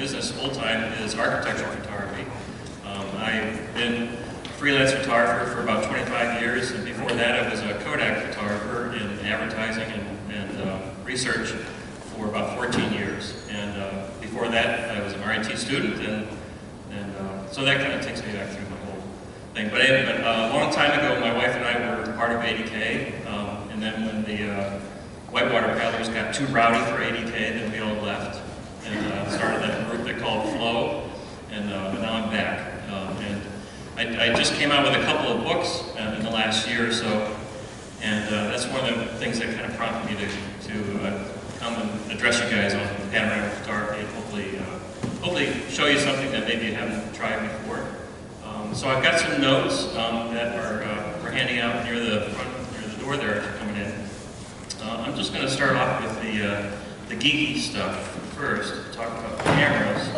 business full-time is architectural photography. I've been a freelance photographer for about 25 years, and before that I was a Kodak photographer in advertising and research for about 14 years. And before that I was an RIT student, and so that kind of takes me back through my whole thing. But a long time ago, my wife and I were part of ADK, and then when the whitewater paddlers got too rowdy for ADK, then we all left and started that group they called Flow, and now I'm back. And I just came out with a couple of books in the last year or so, and that's one of the things that kind of prompted me to come and address you guys on panoramic photography, and hopefully show you something that maybe you haven't tried before. So I've got some notes that we're handing out near the door there if you're coming in. I'm just going to start off with the geeky stuff first, talk about the cameras.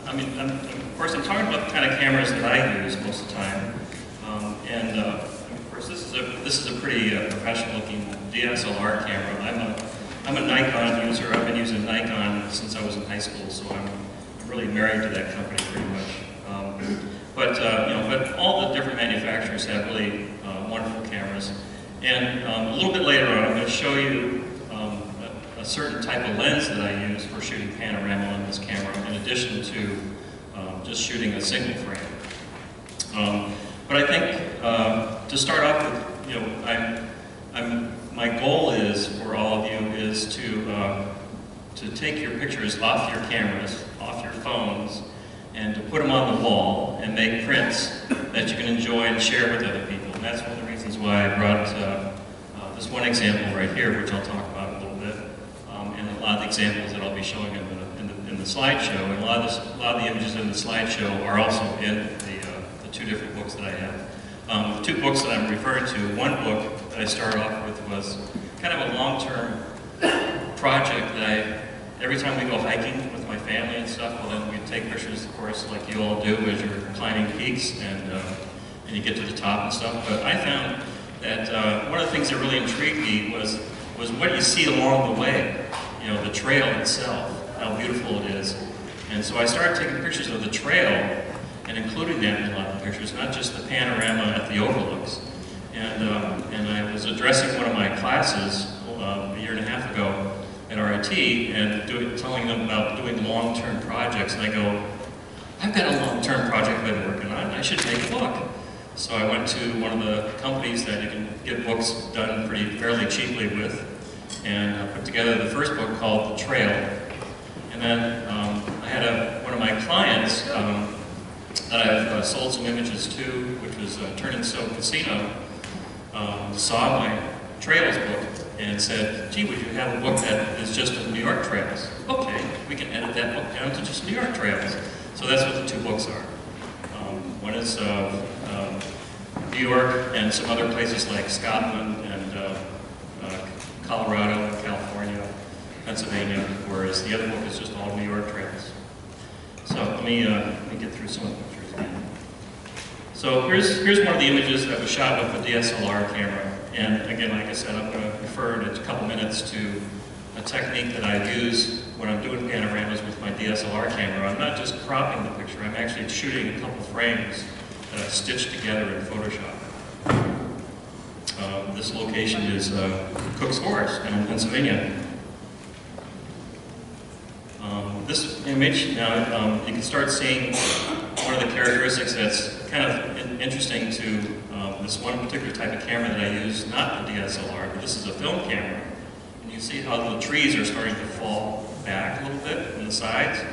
Of course, I'm talking about the kind of cameras that I use most of the time, of course, this is a pretty professional-looking DSLR camera. I'm a Nikon user. I've been using Nikon since I was in high school, so I'm really married to that company pretty much. But all the different manufacturers have really wonderful cameras. And a little bit later on, I'm going to show you a certain type of lens that I use for shooting panorama on this camera, in addition to just shooting a single frame. But I think to start off with, my goal is for all of you is to take your pictures off your cameras, off your phones, and to put them on the wall and make prints that you can enjoy and share with other people. And that's one of the reasons why I brought this one example right here, which I'll talk about a little bit, and a lot of the examples that I'll be showing in the slideshow. And a lot of the images in the slideshow are also in the two different books that I have. The two books that I'm referring to, one book that I started off with was kind of a long-term project that every time we go hiking with my family and stuff, well then we take pictures, of course, like you all do as you're climbing peaks and you get to the top and stuff. But I found that one of the things that really intrigued me was what you see along the way, the trail itself, how beautiful it is. And so I started taking pictures of the trail and including that in a lot of the pictures, not just the panorama at the overlooks. And I was addressing one of my classes a year and a half ago at RIT and telling them about doing long-term projects, and I go, I've got a long-term project I've been working on, I should make a book. So I went to one of the companies that you can get books done fairly cheaply with, and put together the first book called The Trail. And then I had one of my clients that I've sold some images to, which was Turn and Soak Casino, saw my trails book and said, gee, would you have a book that is just of New York trails? Okay, we can edit that book down to just New York trails. So that's what the two books are. One is New York and some other places like Scotland and Colorado, California, Pennsylvania, whereas the other book is just all New York trails. So let me get through some of the pictures again. So here's one of the images that was shot with the DSLR camera. And again, like I said, I'm going to refer in a couple minutes to a technique that I use when I'm doing panoramas with my DSLR camera. I'm not just cropping the picture, I'm actually shooting a couple frames that I've stitched together in Photoshop. This location is Cook's Forest in Pennsylvania. This image, now you can start seeing one of the characteristics that's kind of interesting to this one particular type of camera that I use, not the DSLR, but this is a film camera. And you see how the trees are starting to fall back a little bit on the sides.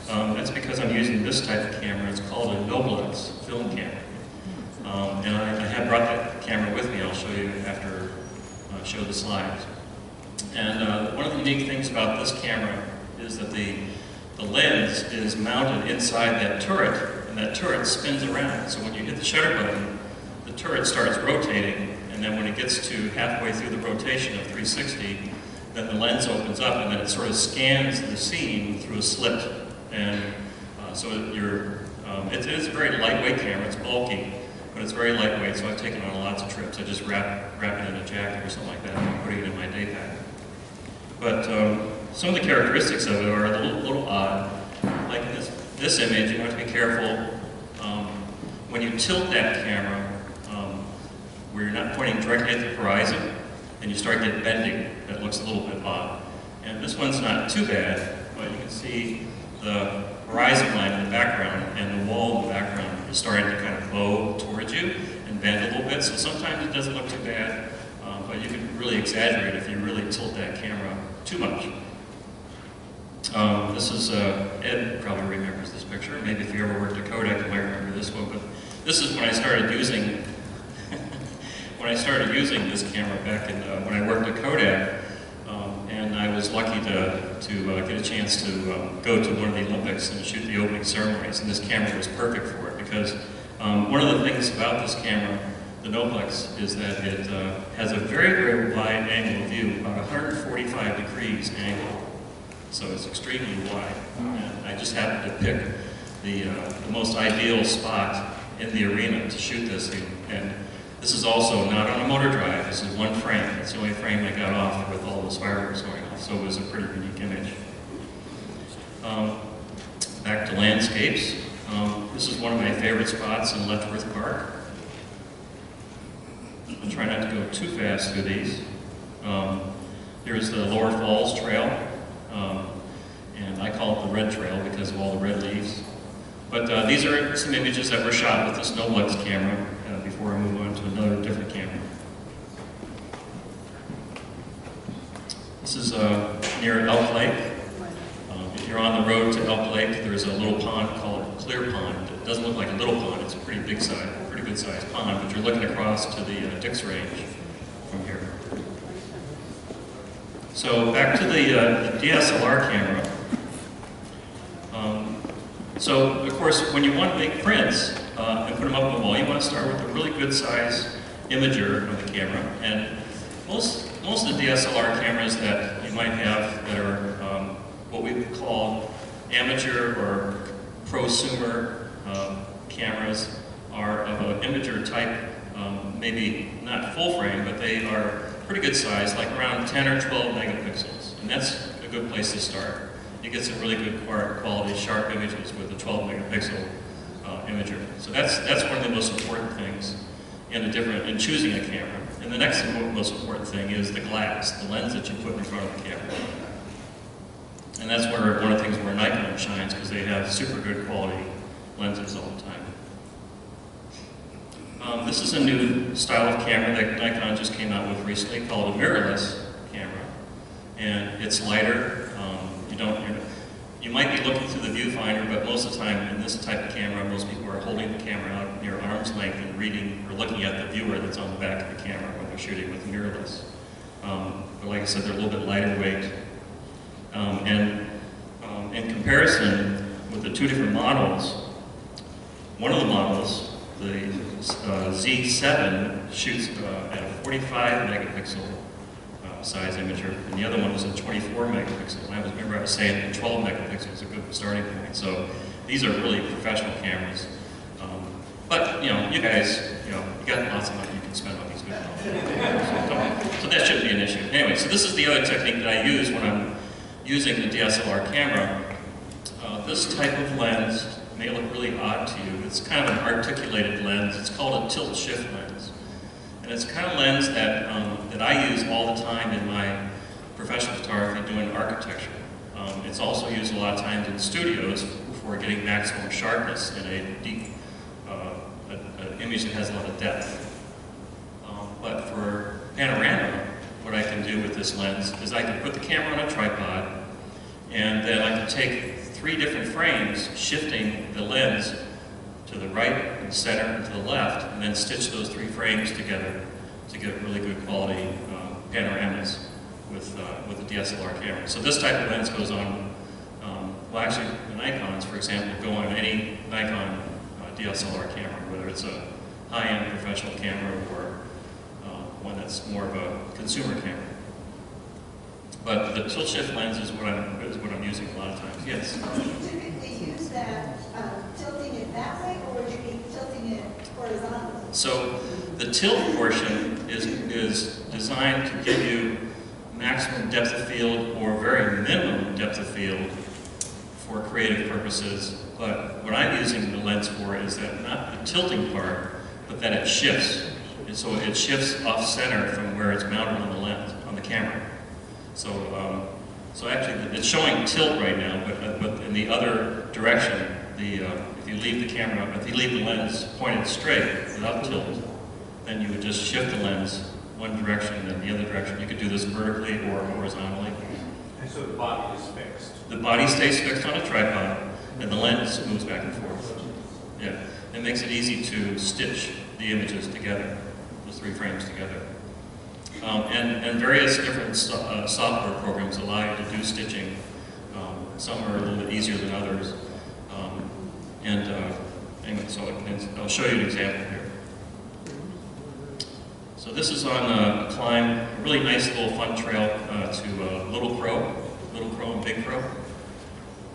That's because I'm using this type of camera. It's called a no-blitz film camera. And I have brought that camera with me. I'll show you after I show the slides. And one of the unique things about this camera is that the lens is mounted inside that turret, and that turret spins around. So when you hit the shutter button, the turret starts rotating, and then when it gets to halfway through the rotation of 360, then the lens opens up, and then it sort of scans the scene through a slit. And so it is a very lightweight camera. It's bulky, but it's very lightweight, so I've taken on lots of trips. I just wrap it in a jacket or something like that, and I'm putting it in my day pack. But some of the characteristics of it are a little odd. Like in this image, you have to be careful when you tilt that camera where you're not pointing directly at the horizon, and you start getting bending. That looks a little bit odd. And this one's not too bad, but you can see the horizon line in the background and the wall in the background is starting to kind of bow towards you and bend a little bit. So sometimes it doesn't look too bad, but you can really exaggerate if you really tilt that camera too much. This is, Ed probably remembers this picture. Maybe if you ever worked at Kodak, you might remember this one. But this is when I started using this camera back in when I worked at Kodak, and I was lucky to get a chance to go to one of the Olympics and shoot the opening ceremonies. And this camera was perfect for it because one of the things about this camera, the Noblex, is that it has a very, very wide angle of view, about 145 degrees angle. So it's extremely wide. And I just happened to pick the most ideal spot in the arena to shoot this thing. And this is also not on a motor drive. This is one frame. It's the only frame I got off with all those fireworks going off. So it was a pretty unique image. Back to landscapes. This is one of my favorite spots in Letchworth Park. I'll try not to go too fast through these. Here's the Lower Falls Trail. And I call it the red trail because of all the red leaves. But these are some images that were shot with this Noblex camera before I move on to another different camera. This is near Elk Lake. If you're on the road to Elk Lake, there's a little pond called Clear Pond. It doesn't look like a little pond. It's a pretty big size, pretty good sized pond. But you're looking across to the Dix Range from here. So back to the DSLR camera. So of course, when you want to make prints and put them up on the wall, you want to start with a really good size imager of the camera. And most of the DSLR cameras that you might have that are what we would call amateur or prosumer cameras are of an imager type, maybe not full frame, but they are pretty good size, like around 10 or 12 megapixels. And that's a good place to start. You get some really good quality, sharp images with a 12 megapixel imager. So that's one of the most important things in choosing a camera. And the next most important thing is the glass, the lens that you put in front of the camera. And that's where one of the things where Nikon shines, because they have super good quality lenses all the time. This is a new style of camera that Nikon just came out with recently called a mirrorless camera. And it's lighter. You might be looking through the viewfinder, but most of the time in this type of camera, most people are holding the camera out near arm's length and reading or looking at the viewer that's on the back of the camera when they're shooting with mirrorless. But like I said, they're a little bit lighter weight. In comparison with the two different models, one of the models, the Z7, shoots at a 45 megapixel size imager, and the other one was a 24 megapixel. And I remember I was saying that 12 megapixels is a good starting point. So these are really professional cameras. But you guys, you got lots of money you can spend on these good cameras. So that shouldn't be an issue. Anyway, so this is the other technique that I use when I'm using the DSLR camera. This type of lens may look really odd to you. It's kind of an articulated lens. It's called a tilt-shift lens. And it's the kind of lens that, that I use all the time in my professional photography doing architecture. It's also used a lot of times in studios for getting maximum sharpness in a deep an image that has a lot of depth. But for panorama, what I can do with this lens is I can put the camera on a tripod, and then I can take 3 different frames, shifting the lens to the right and center and to the left, and then stitch those 3 frames together to get really good quality panoramas with the DSLR camera. So this type of lens goes on, well actually the Nikons, for example, go on any Nikon DSLR camera, whether it's a high-end professional camera or one that's more of a consumer camera. But the tilt-shift lens is what I'm using a lot of times. Yes? Do you typically use that tilting it that way, or would you be tilting it horizontally? So the tilt portion is designed to give you maximum depth of field or very minimum depth of field for creative purposes. But what I'm using the lens for is that not the tilting part, but that it shifts. And so it shifts off center from where it's mounted on the lens, on the camera. So, so actually it's showing tilt right now, but in the other direction, if you leave the camera, if you leave the lens pointed straight without tilt, then you would just shift the lens one direction, then the other direction. You could do this vertically or horizontally. And so the body is fixed. The body stays fixed on a tripod, and the lens moves back and forth. Yeah, it makes it easy to stitch the images together, the 3 frames together. And various different software programs allow you to do stitching. Some are a little bit easier than others. So I'll show you an example here. So this is on a climb, a really nice little fun trail to Little Crow and Big Crow.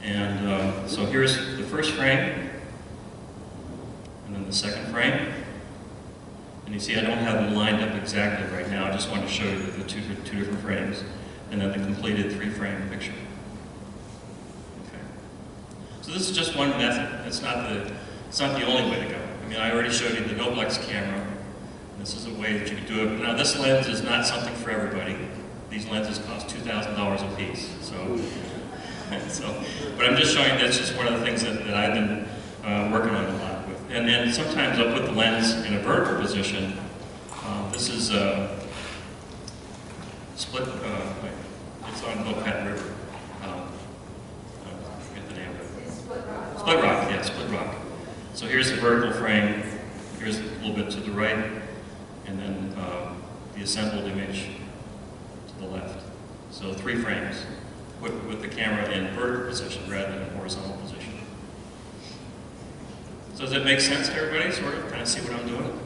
And so here's the first frame, and then the second frame. And you see I don't have them lined up exactly right now, I just want to show you the two different frames, and then the completed 3-frame picture. Okay. So this is just one method, it's not the only way to go. I mean, I already showed you the Noblex camera. This is a way that you can do it. Now, this lens is not something for everybody. These lenses cost $2,000 a piece. But I'm just showing that's just one of the things that I've been working on a lot with. And sometimes I'll put the lens in a vertical position. This is split. It's on Cochran River. I forget the name of it. Split rock. Yeah, split rock. So here's the vertical frame. Here's a little bit to the right. And then the assembled image to the left. So 3 frames with the camera in vertical position rather than horizontal position. So does that make sense to everybody? Sort of, kind of see what I'm doing?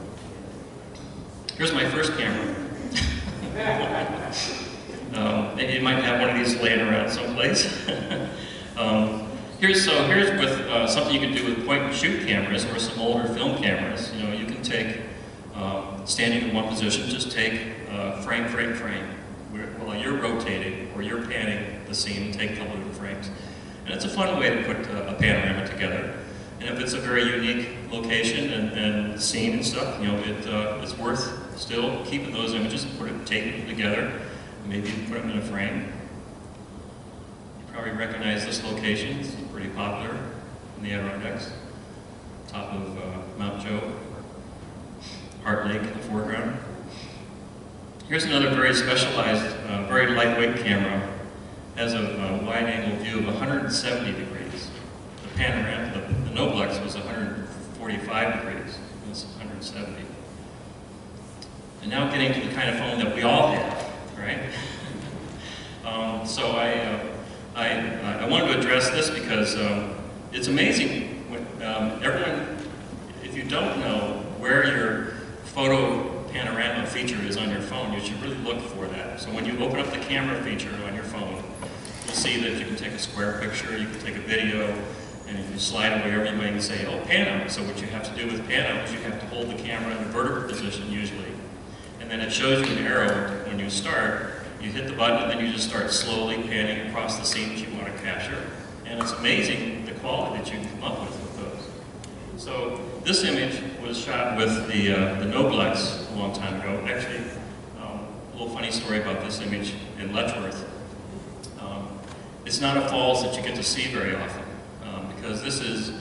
Here's my first camera. And you might have one of these laying around someplace. Here's with something you can do with point and shoot cameras or some older film cameras. You know, you can take standing in one position, just take frame. While you're rotating or you're panning the scene, and take a couple of different frames. And it's a fun way to put a panorama together. And if it's a very unique location and scene and stuff, you know, it's worth still keeping those images, taking them together, maybe put them in a frame. You probably recognize this location. It's pretty popular in the Adirondacks, top of Mount Joe. Heart Lake in the foreground. Here's another very specialized, very lightweight camera. Has a wide-angle view of 170 degrees. The panorama, the Noblex was 145 degrees. This is 170. And now getting to the kind of phone that we all have, right? So I wanted to address this because it's amazing when everyone, if you don't know where your photo panorama feature is on your phone, you should really look for that. So when you open up the camera feature on your phone, you'll see that you can take a square picture, you can take a video, and if you slide away everything, you can say, oh, pano. So what you have to do with pano is you have to hold the camera in a vertical position usually. And then it shows you an arrow when you start. You hit the button, and then you just start slowly panning across the scene that you want to capture. And it's amazing the quality that you can come up with those. So this image was shot with the Noblex a long time ago. Actually, a little funny story about this image in Letchworth. It's not a falls that you get to see very often because this is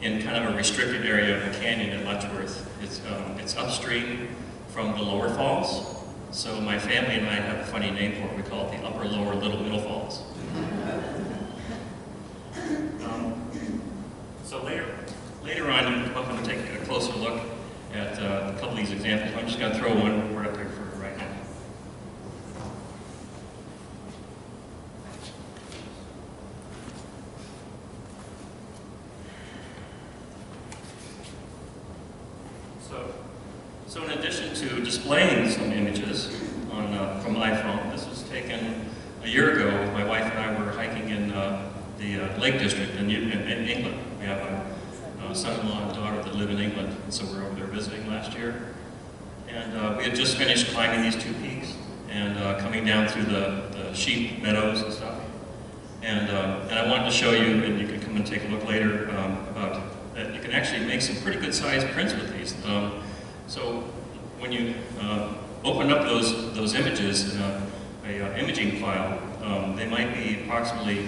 in kind of a restricted area of the canyon in Letchworth. It's upstream from the lower falls. So my family and I have a funny name for it. We call it the upper, lower, little, middle falls. So later on, you can come up and take a closer look at a couple of these examples. I'm just going to throw one word up there for right now. So in addition to displaying some images from iPhone, this was taken a year ago. My wife and I were hiking in the Lake District in England. We have a son-in-law and daughter that live in England, and so we were over there visiting last year. And we had just finished climbing these 2 peaks. and coming down through the sheep meadows and stuff. And I wanted to show you, and you can come and take a look later, about that you can actually make some pretty good sized prints with these. So when you open up those images in a imaging file, they might be approximately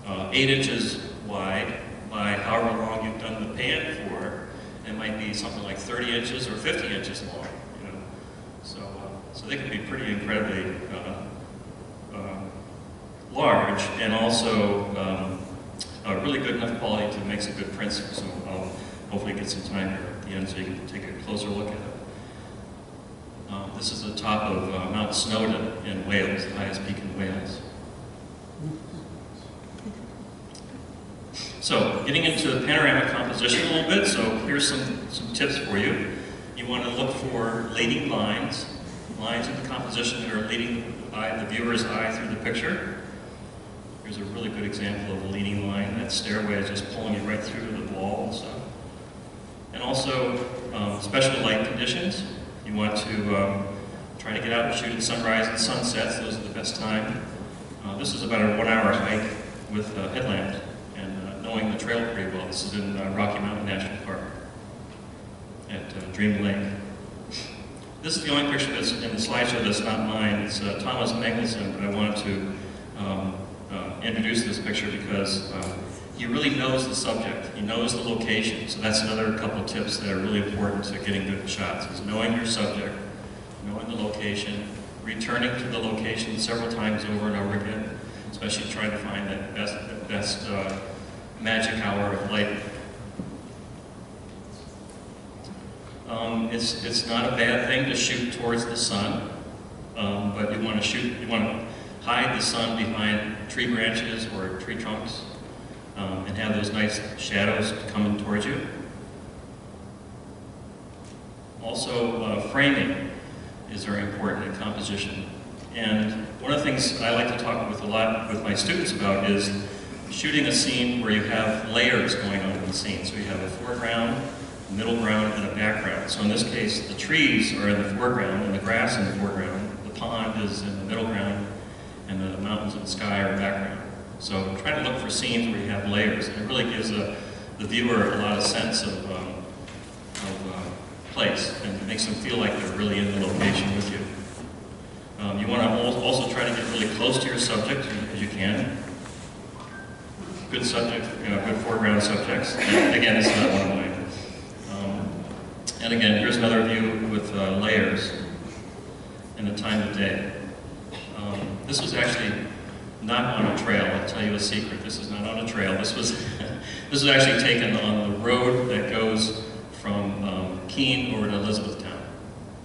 8 inches wide by however long you've done the pan for. It might be something like 30 inches or 50 inches long. You know, so they can be pretty incredibly large, and also really good enough quality to make some good prints. So I'll hopefully get some time here at the end so you can take a closer look at it. This is the top of Mount Snowdon in Wales, the highest peak in Wales. So, getting into the panoramic composition a little bit, so here's some tips for you. You want to look for leading lines of the composition that are leading the viewer's eye through the picture. Here's a really good example of a leading line. That stairway is just pulling you right through the wall and stuff. And also, special light conditions. You want to try to get out and shoot at sunrise and sunsets. Those are the best time. This is about a 1-hour hike with headlamps and knowing the trail pretty well. This is in Rocky Mountain National Park at Dream Lake. This is the only picture that's in the slideshow that's not mine. It's Thomas Mengelson, but I wanted to introduce this picture because he really knows the subject. He knows the location. So that's another couple of tips that are really important to getting good shots, is knowing your subject, knowing the location, returning to the location several times over and over again, especially trying to find that best magic hour of light. It's not a bad thing to shoot towards the sun, but you want to hide the sun behind tree branches or tree trunks, and have those nice shadows coming towards you. Also, framing is very important in composition. And one of the things I like to talk a lot with my students about is shooting a scene where you have layers going on in the scene. So you have a foreground, a middle ground, and a background. So in this case, the trees are in the foreground and the grass in the foreground. The pond is in the middle ground, and the mountains and the sky are background. So try to look for scenes where you have layers, and it really gives the viewer a lot of sense of place, and it makes them feel like they're really in the location with you. You want to also try to get really close to your subject as you can. Good subject, good foreground subjects. And again, this is not one of mine. And again, here's another view with layers and the time of day. This was actually not on a trail. I'll tell you a secret. This is not on a trail. This was actually taken on the road that goes from Keene over to Elizabethtown.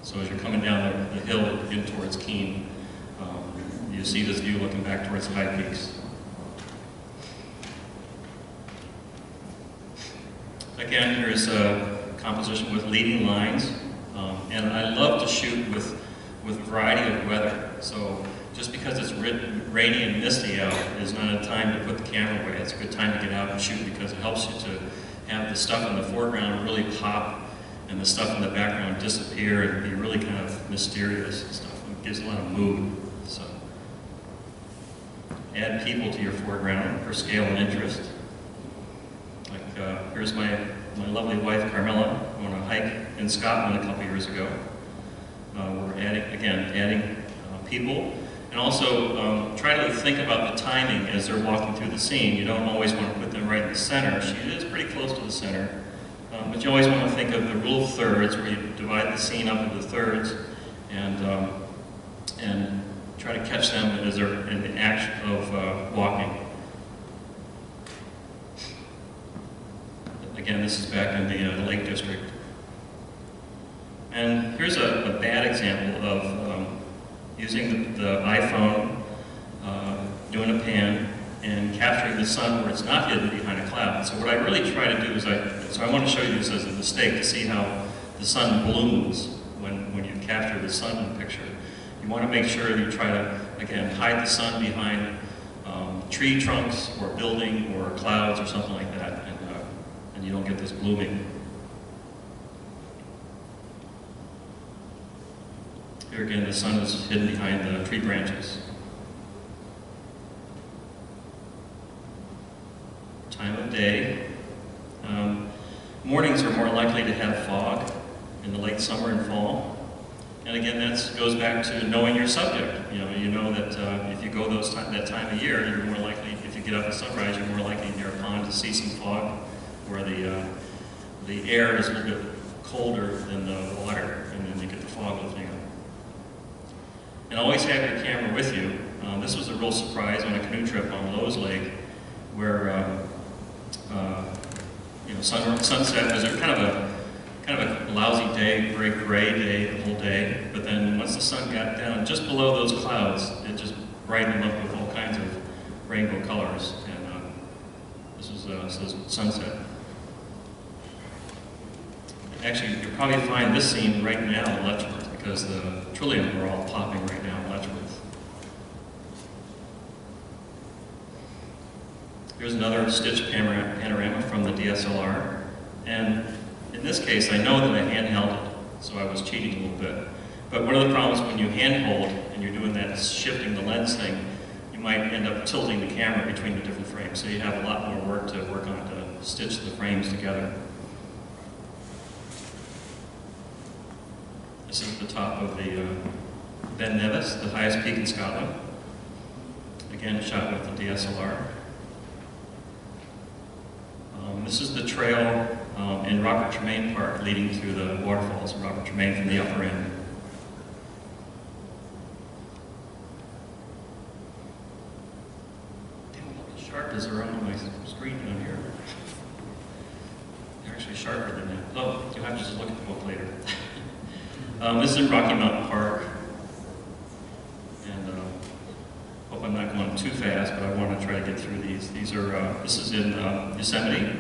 So as you're coming down the hill in towards Keene, you see this view looking back towards the high peaks. Again, here's a composition with leading lines, and I love to shoot with a variety of weather. So just because it's rainy and misty out is not a time to put the camera away. It's a good time to get out and shoot because it helps you to have the stuff in the foreground really pop and the stuff in the background disappear and be really kind of mysterious and stuff. It gives a lot of mood. So add people to your foreground for scale and interest. Like here's my lovely wife Carmela on a hike in Scotland a couple years ago. We're adding people. And also, try to think about the timing as they're walking through the scene. You don't always want to put them right in the center. She is pretty close to the center. But you always want to think of the rule of thirds, where you divide the scene up into thirds and try to catch them as they're in the act of walking. Again, this is back in the Lake District. And here's a bad example of using the iPhone, doing a pan, and capturing the sun where it's not hidden behind a cloud. So what I really try to do is, so I want to show you this as a mistake to see how the sun blooms when you capture the sun in the picture. You want to make sure you try to, again, hide the sun behind tree trunks or building or clouds or something like that, and you don't get this blooming. Here again, the sun is hidden behind the tree branches. Time of day. Mornings are more likely to have fog in the late summer and fall. And again, that goes back to knowing your subject. You know that if you go that time of year, you're more likely, if you get up at sunrise, you're more likely near a pond to see some fog, where the air is a little bit colder than the water, and then you get the fog lifting up. And always have your camera with you. This was a real surprise on a canoe trip on Lowe's Lake, where sunset was kind of a lousy day, very gray day the whole day. But then once the sun got down just below those clouds, it just brightened them up with all kinds of rainbow colors. And this was sunset. Actually, you'll probably find this scene right now in Letchworth, because the trillium are all popping right now in Letchworth. Here's another stitched panorama from the DSLR. And in this case, I know that I handheld it, so I was cheating a little bit. But one of the problems when you handhold and you're doing that shifting the lens thing, you might end up tilting the camera between the different frames. So you have a lot more work to work on to stitch the frames together. This is the top of the Ben Nevis, the highest peak in Scotland. Again, shot with the DSLR. This is the trail in Robert Tremaine Park leading to the waterfalls of Robert Tremaine from the upper end. Damn, look how sharp is around my screen down here. They're actually sharper than that. Oh, you'll have to just look at the book later. This is in Rocky Mountain Park. And hope I'm not going too fast, but I want to try to get through these. This is in Yosemite.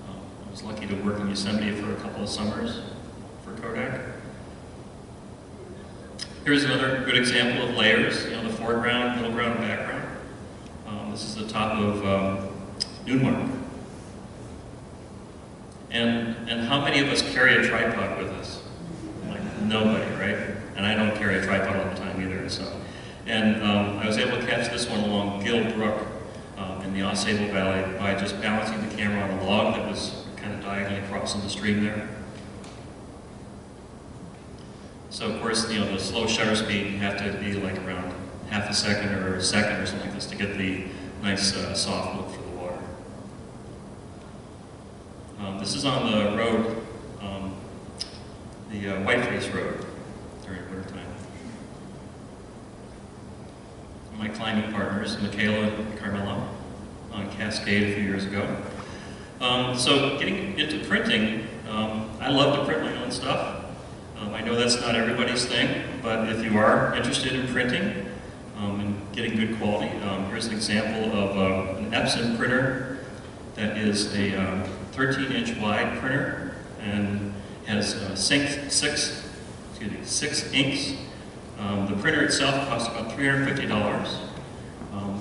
I was lucky to work in Yosemite for a couple of summers for Kodak. Here's another good example of layers, the foreground, middle ground, and background. This is the top of Newmark. And how many of us carry a tripod with us? Like nobody, right? And I don't carry a tripod all the time either. And I was able to catch this one along Gill Brook in the Ausable Valley by just balancing the camera on a log that was kind of diagonally crossing the stream there. So of course, the slow shutter speed, you have to be like around half a second or a second or something like this to get the nice soft look for the water. This is on the road, the Whiteface Road during wintertime. My climbing partners, Michaela and Carmela, on Cascade a few years ago. So getting into printing, I love to print my own stuff. I know that's not everybody's thing, but if you are interested in printing and getting good quality, here's an example of an Epson printer that is a 13-inch wide printer and has 6 inks. The printer itself costs about $350.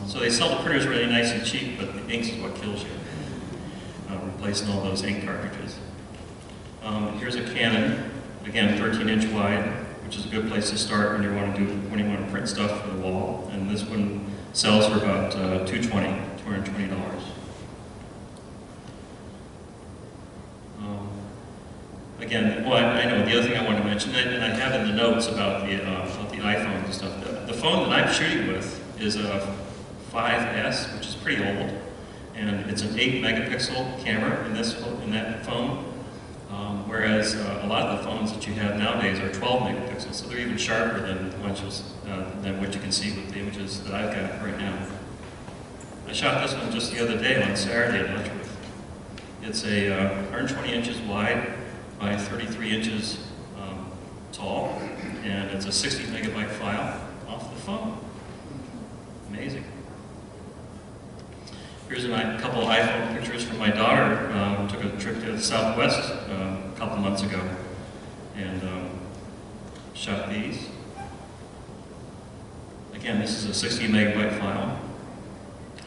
So they sell the printers really nice and cheap, but the inks is what kills you. Replacing all those ink cartridges. Here's a Canon, again 13-inch wide, which is a good place to start when you want to print stuff for the wall. And this one sells for about $220. Again, well, I know the other thing I want to mention, and I have in the notes about the iPhones and stuff. The phone that I'm shooting with is a 5S, which is pretty old, and it's an 8-megapixel camera in that phone. Whereas a lot of the phones that you have nowadays are 12 megapixels, so they're even sharper than what you can see with the images that I've got right now. I shot this one just the other day on Saturday at Letchworth. It's a 120 inches wide by 33 inches tall, and it's a 60 megabyte file off the phone. Amazing. Here's a couple of iPhone pictures from my daughter. Took a trip to the Southwest a couple months ago and shot these. Again, this is a 60 megabyte file,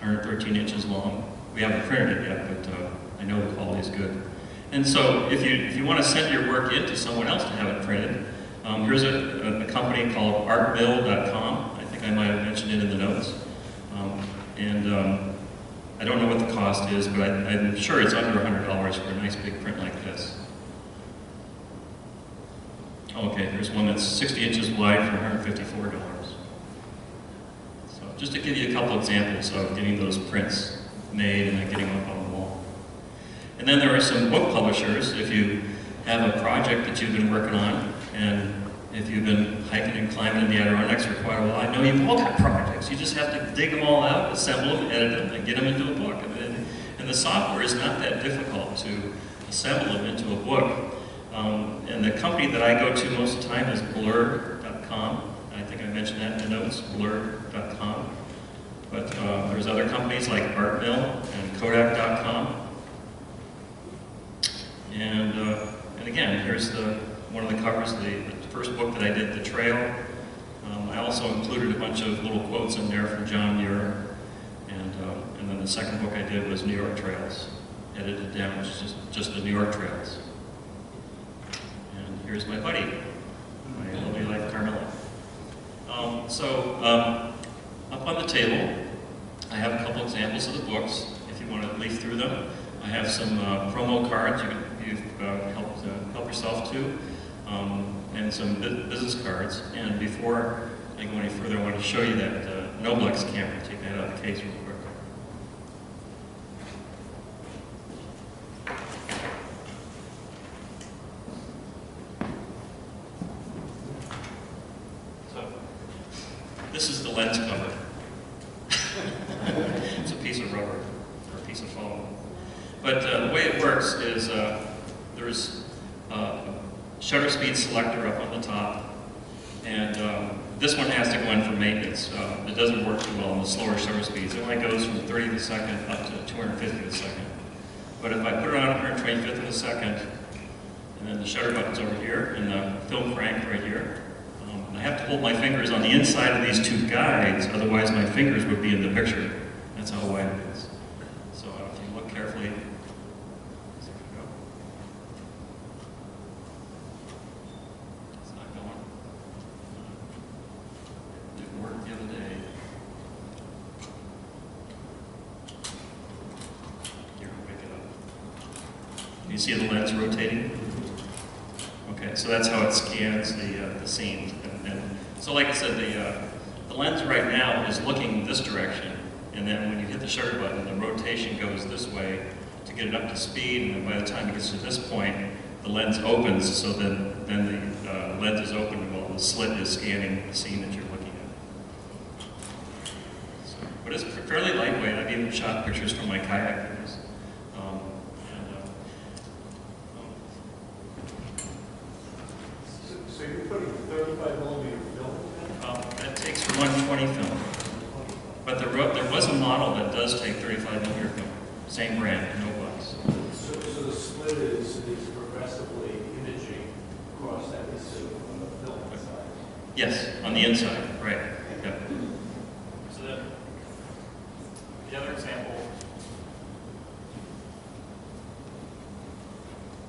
113 inches long. We haven't printed it yet, but I know the quality is good. And so if you want to send your work in to someone else to have it printed, Here's a company called artmill.com. I think I might have mentioned it in the notes. I don't know what the cost is, but I'm sure it's under $100 for a nice big print like this. Okay, here's one that's 60 inches wide for $154. So just to give you a couple examples of getting those prints made and then getting them up on the wall. And then there are some book publishers. If you have a project that you've been working on, and if you've been hiking and climbing in the Adirondacks for quite a while, I know you've all got projects. You just have to dig them all out, assemble them, edit them, and get them into a book. And the software is not that difficult to assemble them into a book. And the company that I go to most of the time is blur.com. I think I mentioned that in the notes, blur.com. But there's other companies like Artmill and Kodak.com. And again, here's one of the covers, the first book that I did, The Trail. I also included a bunch of little quotes in there from John Muir. And then the second book I did was New York Trails, edited down, which is just the New York Trails. And here's my buddy, my lovely wife, Carmela. Up on the table, I have a couple examples of the books, if you want to leaf through them. I have some promo cards you've help yourself to, and some business cards. And before I go any further, I want to show you that Noblex camera. Take that out of the case real quick. This is the lens cover. It's a piece of rubber, or a piece of foam. But the way it works is there's a shutter speed selector up on the top, and this one has to go in for maintenance. It doesn't work too well on the slower shutter speeds. It only goes from 30th of a second up to 250th of a second. But if I put it on 125th of a second, and then the shutter button's over here, and the film crank right here, I have to hold my fingers on the inside of these two guides, otherwise my fingers would be in the picture. That's how wide it is. So if you look carefully, it's not going. Didn't work the other day. Here, I'll pick it up. Can you see the lens rotating? Okay, so that's how it scans the scenes. And so like I said, the lens right now is looking this direction, and then when you hit the shutter button, the rotation goes this way to get it up to speed, and then by the time it gets to this point, the lens opens, so then the lens is open while the slit is scanning the scene that you're looking at. So, but it's fairly lightweight. I've even shot pictures from my kayak cruise. So you're putting 35mm film in? That takes 120 film. But there was a model that does take 35mm film. Same brand, no bugs. So the split is progressively imaging across that piece of film inside? Yes, on the inside, right. Yep. So the other example.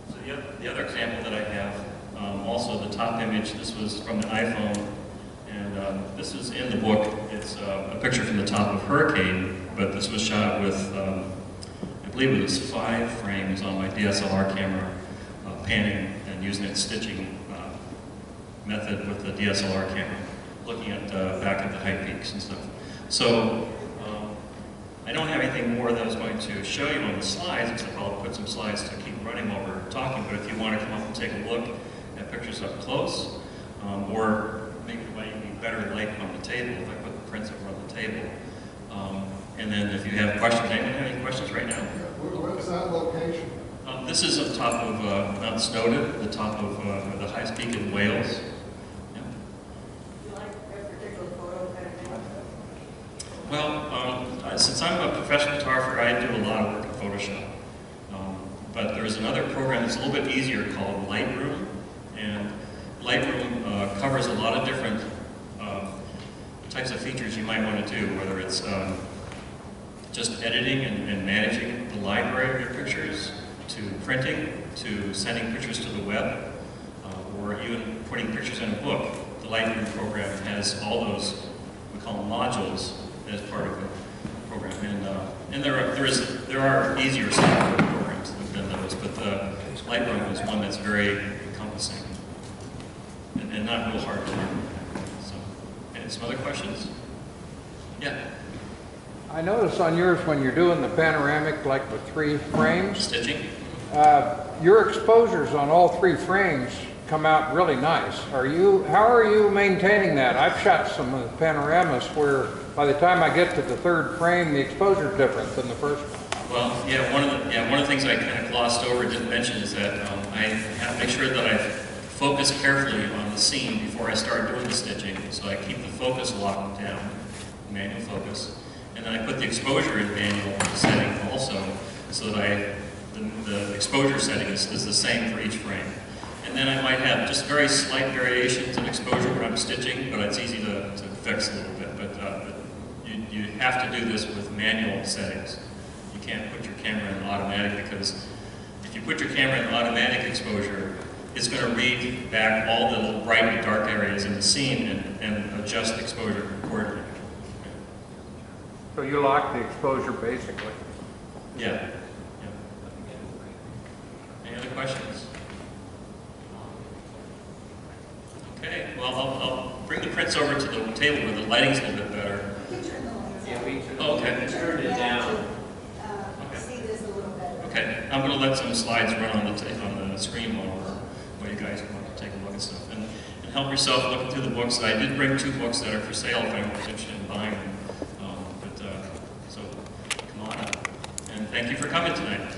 So the other example that I have, also the top image, this was from the iPhone, and this is in the book. It's a picture from the top of Hurricane, but this was shot with, I believe it was 5 frames on my DSLR camera, panning and using its stitching method with the DSLR camera, looking at back at the high peaks and stuff. So I don't have anything more that I was going to show you on the slides, except I'll put some slides to keep running while we're talking. But if you want to come up and take a look at pictures up close, or maybe it might be better light on the table if I put the prints over on the table. And then if you have questions, anyone have any questions right now? What's that location? This is on top of Mount Snowdon, the top of the highest peak in Wales. Yeah. You like a particular photo kind of thing? Well, since I'm a professional photographer, I do a lot of work in Photoshop. But there's another program that's a little bit easier called Lightroom. And Lightroom covers a lot of different types of features you might want to do, whether it's just editing and managing the library of your pictures, to printing, to sending pictures to the web, or even putting pictures in a book, the Lightroom program has all those, we call them modules, as part of the program. And there are easier software programs than those, but Lightroom is one that's very encompassing and not real hard to learn. So, and some other questions? Yeah. I notice on yours when you're doing the panoramic, like with 3 frames, Stitching? your exposures on all 3 frames come out really nice. How are you maintaining that? I've shot some of the panoramas where by the time I get to the 3rd frame, the exposure is different than the first one. Well, yeah, one of the things I kind of glossed over, didn't mention, is that I have to make sure that I focus carefully on the scene before I start doing the stitching. So I keep the focus locked down, manual focus, and then I put the exposure in manual setting also, so that the exposure setting is the same for each frame. And then I might have just very slight variations in exposure when I'm stitching, but it's easy to fix a little bit. But you have to do this with manual settings. You can't put your camera in automatic, because if you put your camera in automatic exposure, it's going to read back all the little bright and dark areas in the scene and adjust the exposure accordingly. So you lock the exposure basically. Yeah. Any other questions? Okay, well, I'll bring the prints over to the table where the lighting's a little bit better. You can turn the lights Yeah, on. we Oh, okay. turned it down. To see this a little better. Okay, I'm going to let some slides run on the screen while you guys want to take a look at stuff. And help yourself looking through the books. I did bring 2 books that are for sale if anyone's interested in buying them. So come on up. And thank you for coming tonight.